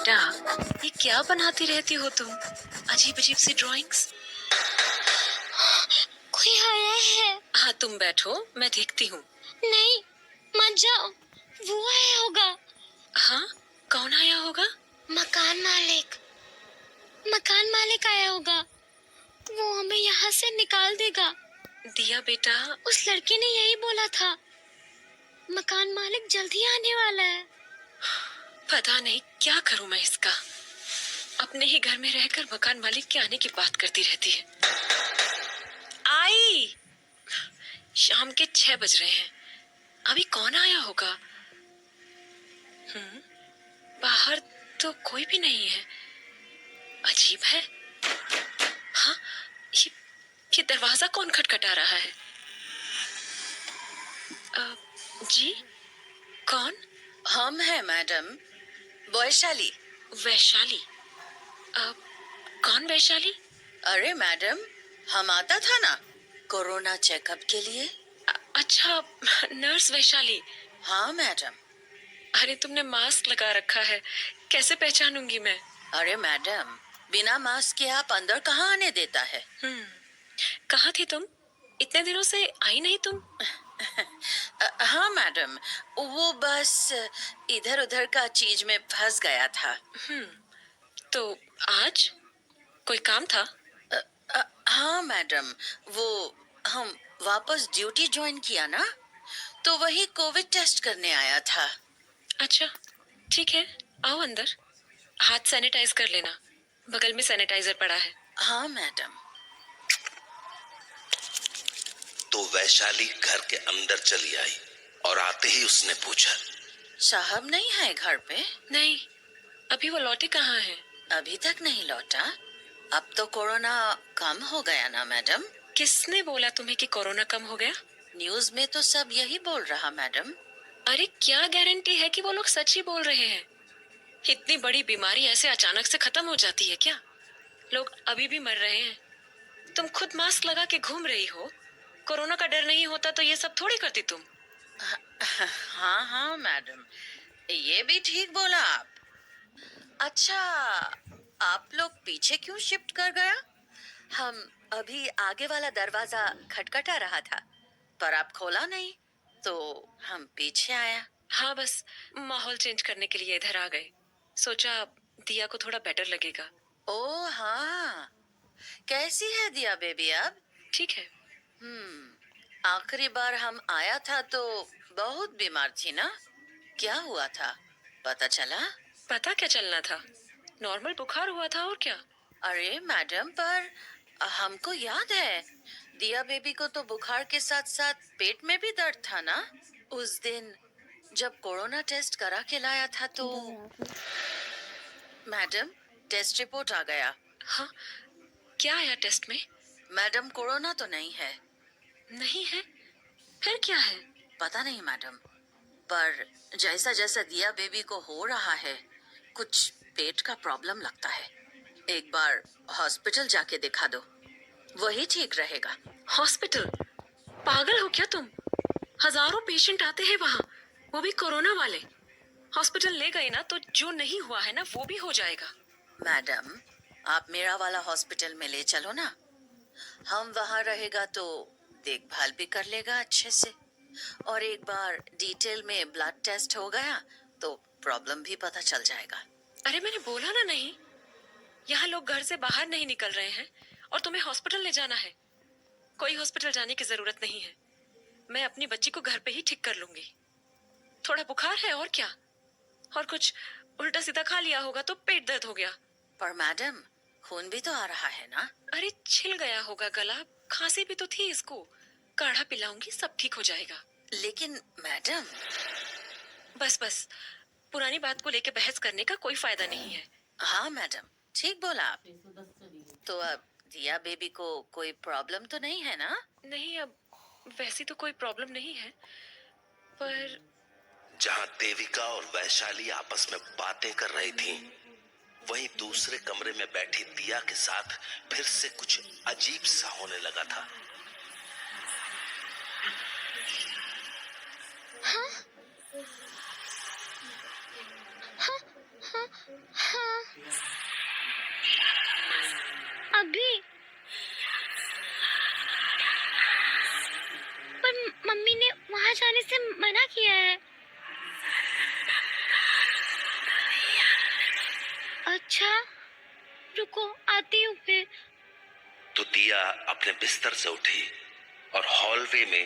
बेटा, ये क्या बनाती रहती हो तुम? अजीब अजीब सी ड्राइंग्स। कोई आया है। हाँ, तुम बैठो, मैं देखती हूँ। नहीं, मत जाओ, वो आया होगा। हाँ, कौन आया होगा? मकान मालिक। मकान मालिक आया होगा। वो हमें यहाँ से निकाल देगा। दिया बेटा, उस लड़की ने यही बोला था। मकान मालिक जल्दी आने वाला है। पता नहीं क्या करूँ मैं इसका। अपने ही घर में रहकर मकान मालिक के आने की बात करती रहती है। आई, शाम के 6 बज रहे हैं, अभी कौन आया होगा? बाहर तो कोई भी नहीं है। अजीब है। हाँ, ये दरवाजा कौन खटखटा रहा है? जी, कौन? हम हैं मैडम, वैशाली। वैशाली? कौन वैशाली? अरे मैडम, हम आता था ना कोरोना चेकअप के लिए। अच्छा, नर्स वैशाली। हाँ मैडम। अरे, तुमने मास्क लगा रखा है, कैसे पहचानूंगी मैं? अरे मैडम, बिना मास्क के आप अंदर कहाँ आने देता है? कहाँ थी तुम? इतने दिनों से आई नहीं तुम? हाँ मैडम, वो बस इधर उधर का चीज में फंस गया था। तो आज कोई काम था? हाँ मैडम, वो हम वापस ड्यूटी ज्वाइन किया ना, तो वही कोविड टेस्ट करने आया था। अच्छा, ठीक है, आओ अंदर। हाथ सैनिटाइज कर लेना, बगल में सैनिटाइजर पड़ा है। हाँ मैडम। तो वैशाली घर के अंदर चली आई और आते ही उसने पूछा, साहब नहीं है घर पे? नहीं, अभी वो लौटे कहाँ हैं? अभी तक नहीं लौटा। अब तो कोरोना कम हो गया ना मैडम? किसने बोला तुम्हें कि कोरोना कम हो गया? न्यूज में तो सब यही बोल रहा मैडम। अरे, क्या गारंटी है कि वो लोग सच ही बोल रहे हैं? इतनी बड़ी बीमारी ऐसे अचानक से खत्म हो जाती है क्या? लोग अभी भी मर रहे हैं। तुम खुद मास्क लगा के घूम रही हो। कोरोना का डर नहीं होता तो ये सब थोड़ी करती तुम। हाँ हाँ मैडम, ये भी ठीक बोला आप। अच्छा, आप लोग पीछे क्यों शिफ्ट कर गया? हम अभी आगे वाला दरवाजा खटखटा रहा था, पर आप खोला नहीं, तो हम पीछे आया। हाँ, बस माहौल चेंज करने के लिए इधर आ गए। सोचा दिया को थोड़ा बेटर लगेगा। ओ हाँ, कैसी है दिया बेबी अब? ठीक है। आखिरी बार हम आया था तो बहुत बीमार थी ना? क्या हुआ था, पता चला? पता क्या चलना था, नॉर्मल बुखार हुआ था और क्या। अरे मैडम, पर हमको याद है दिया बेबी को तो बुखार के साथ साथ पेट में भी दर्द था ना? उस दिन जब कोरोना टेस्ट करा के लाया था तो मैडम, टेस्ट रिपोर्ट आ गया। हाँ, क्या आया टेस्ट में? मैडम, कोरोना तो नहीं है। नहीं है? फिर क्या है? पता नहीं मैडम, पर जैसा जैसा दिया बेबी को हो रहा है, कुछ पेट का प्रॉब्लम लगता है। एक बार हॉस्पिटल जाके दिखा दो, वही ठीक रहेगा। हॉस्पिटल? पागल हो क्या तुम? हजारों पेशेंट आते हैं वहाँ, वो भी कोरोना वाले। हॉस्पिटल ले गए ना तो जो नहीं हुआ है ना वो भी हो जाएगा। मैडम, आप मेरा वाला हॉस्पिटल में ले चलो ना, हम वहाँ रहेगा तो देखभाल भी कर लेगा अच्छे से, और एक बार डिटेल में ब्लड टेस्ट हो गया तो प्रॉब्लम भी पता चल जाएगा। अरे, मैंने बोला ना नहीं। यहाँ लोग घर से बाहर नहीं निकल रहे हैं और तुम्हें हॉस्पिटल ले जाना है। कोई हॉस्पिटल जाने की जरूरत नहीं है, मैं अपनी बच्ची को घर पे ही ठीक कर लूंगी। थोड़ा बुखार है और क्या, और कुछ उल्टा सीधा खा लिया होगा तो पेट दर्द हो गया। पर मैडम, खून भी तो आ रहा है ना? अरे, छिल गया होगा गला, खांसी भी तो थी इसको। काढ़ा पिलाऊंगी, सब ठीक हो जाएगा। लेकिन मैडम। बस बस, पुरानी बात को लेके बहस करने का कोई फायदा नहीं है। हाँ मैडम, ठीक बोला आप। तो अब दिया बेबी को कोई प्रॉब्लम तो नहीं है ना? नहीं, अब वैसी तो कोई प्रॉब्लम नहीं है, पर जहां देविका और वैशाली आपस में बातें कर रही थीं, वहीं दूसरे कमरे में बैठी दिया के साथ फिर से कुछ अजीब सा होने लगा था। हाँ, हाँ, हाँ, अभी पर मम्मी ने वहां जाने से मना किया है। अच्छा, रुको आती हूँ फिर। तो दिया अपने बिस्तर से उठी और हॉलवे में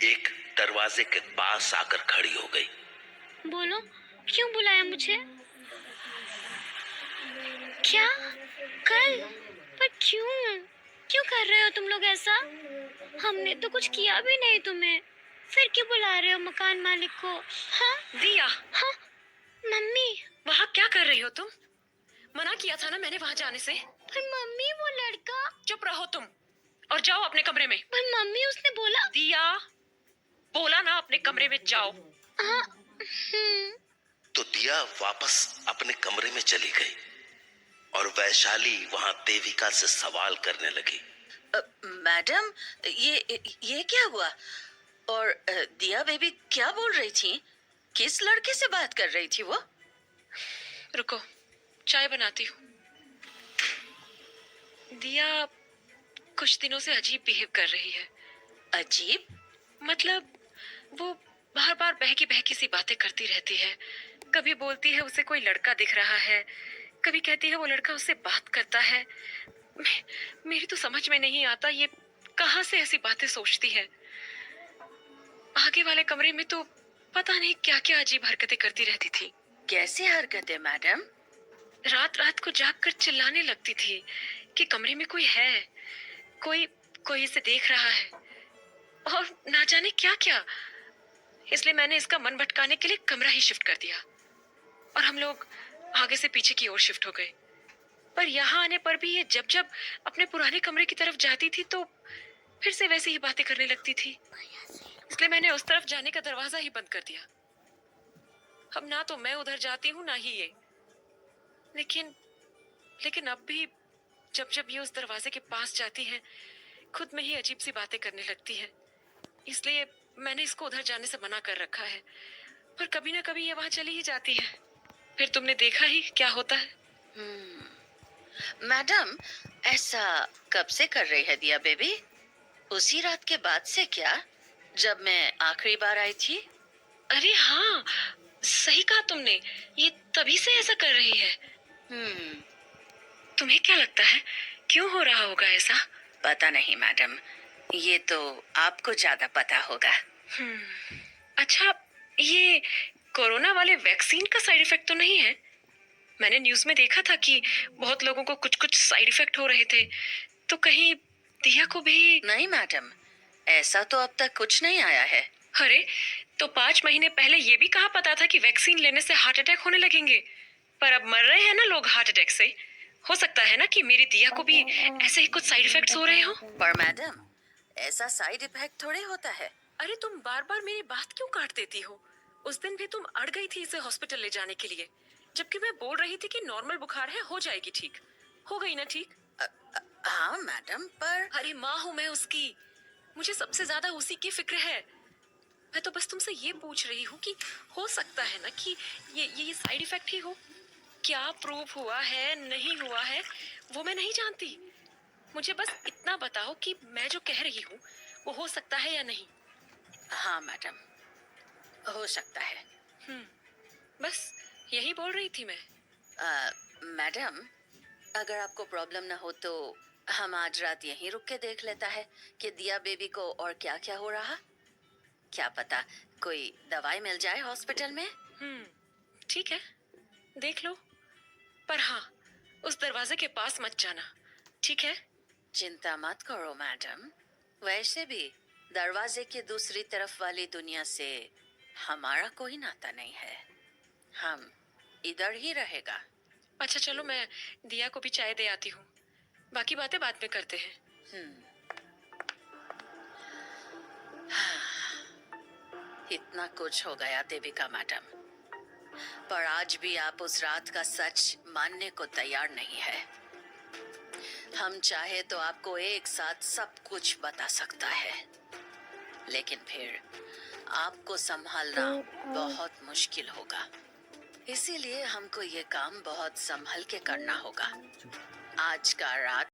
एक दरवाजे के पास आकर खड़ी हो गई। बोलो, क्यों बुलाया मुझे? क्या? कल? पर क्यों? क्यों कर रहे हो तुम लोग ऐसा? हमने तो कुछ किया भी नहीं तुम्हें, फिर क्यों बुला रहे हो मकान मालिक को? हाँ दिया, हाँ, मम्मी। वहाँ क्या कर रही हो तुम? मना किया था ना मैंने वहाँ जाने से। पर मम्मी वो लड़का। चुप रहो तुम और जाओ अपने कमरे में। पर मम्मी उसने बोला। दिया, बोला ना अपने कमरे में जाओ। हाँ। तो दिया वापस अपने कमरे में चली गई और वैशाली वहां देविका से सवाल करने लगी। मैडम, ये क्या हुआ? और दिया बेबी क्या बोल रही थी? किस लड़के से बात कर रही थी वो? रुको, चाय बनाती हूँ। दिया कुछ दिनों से अजीब बिहेव कर रही है। अजीब? मतलब वो बार बार बहकी सी बातें करती रहती है। कभी बोलती है उसे कोई लड़का दिख रहा है, कभी कहती है वो लड़का उससे बात करता है। मेरी तो समझ में नहीं आता ये कहाँ से ऐसी बातें सोचती है। आगे वाले कमरे में तो पता नहीं क्या क्या अजीब हरकतें करती रहती थी। कैसी हरकतें मैडम? रात रात को जागकर चिल्लाने लगती थी कि कमरे में कोई है, कोई कोई इसे देख रहा है और ना जाने क्या क्या। इसलिए मैंने इसका मन भटकाने के लिए कमरा ही शिफ्ट कर दिया और हम लोग आगे से पीछे की ओर शिफ्ट हो गए। पर यहाँ आने पर भी ये जब जब अपने पुराने कमरे की तरफ जाती थी तो फिर से वैसी ही बातें करने लगती थी। इसलिए मैंने उस तरफ जाने का दरवाजा ही बंद कर दिया। अब ना तो मैं उधर जाती हूँ ना ही ये। लेकिन लेकिन अब भी जब जब ये उस दरवाजे के पास जाती है खुद में ही अजीब सी बातें करने लगती है। इसलिए मैंने इसको उधर जाने से मना कर रखा है। पर कभी ना कभी ये वहां चली ही जाती है। फिर तुमने देखा ही क्या होता है। मैडम, ऐसा कब से कर रही है दिया बेबी? उसी रात के बाद से क्या, जब मैं आखिरी बार आई थी? अरे हाँ, सही कहा तुमने, ये तभी से ऐसा कर रही है। तुम्हें क्या लगता है क्यों हो रहा होगा ऐसा? पता नहीं मैडम, ये तो आपको ज्यादा पता होगा। अच्छा, ये कोरोना वाले वैक्सीन का साइड इफेक्ट तो नहीं है? मैंने न्यूज में देखा था कि बहुत लोगों को कुछ कुछ साइड इफेक्ट हो रहे थे। तो कहीं दिया को भी? नहीं मैडम, ऐसा तो अब तक कुछ नहीं आया है। अरे, तो 5 महीने पहले ये भी कहा पता था कि वैक्सीन लेने से हार्ट अटैक होने लगेंगे। पर अब मर रहे हैं ना लोग हार्ट अटैक से। हो सकता है ना कि मेरी दिया को भी ऐसे ही कुछ साइड इफेक्ट्स हो रहे हो। पर मैडम, ऐसा साइड इफेक्ट थोड़े होता है। अरे तुम बार बार मेरी बात क्यों काट देती हो? उस दिन भी तुम अड़ गई थी इसे हॉस्पिटल ले जाने के लिए, जबकि मैं बोल रही थी कि नॉर्मल बुखार है, हो जाएगी ठीक। हो गई ना ठीक? हाँ मैडम, पर अरे माँ हूँ मैं उसकी, मुझे सबसे ज्यादा उसी की फिक्र है। मैं तो बस तुमसे ये पूछ रही हूँ कि हो सकता है ना कि ये साइड इफेक्ट ही हो। क्या प्रूफ हुआ है नहीं हुआ है वो मैं नहीं जानती। मुझे बस इतना बताओ कि मैं जो कह रही हूँ वो हो सकता है या नहीं। हाँ मैडम, हो सकता है। बस यही बोल रही थी मैं। मैडम, अगर आपको प्रॉब्लम ना हो तो हम आज रात यहीं रुक के देख लेता है कि दिया बेबी को और क्या क्या हो रहा। क्या पता कोई दवाई मिल जाए हॉस्पिटल में। ठीक है, देख लो। पर हाँ, उस दरवाजे के पास मत जाना, ठीक है? चिंता मत करो मैडम, वैसे भी दरवाजे के दूसरी तरफ वाली दुनिया से हमारा कोई नाता नहीं है। हम इधर ही रहेगा। अच्छा चलो, मैं दिया को भी चाय दे आती हूँ, बाकी बातें बाद में करते हैं। इतना कुछ हो गया देविका मैडम, पर आज भी आप उस रात का सच मानने को तैयार नहीं है। हम चाहे तो आपको एक साथ सब कुछ बता सकता है, लेकिन फिर आपको संभालना बहुत मुश्किल होगा। इसीलिए हमको ये काम बहुत संभल के करना होगा। आज का रात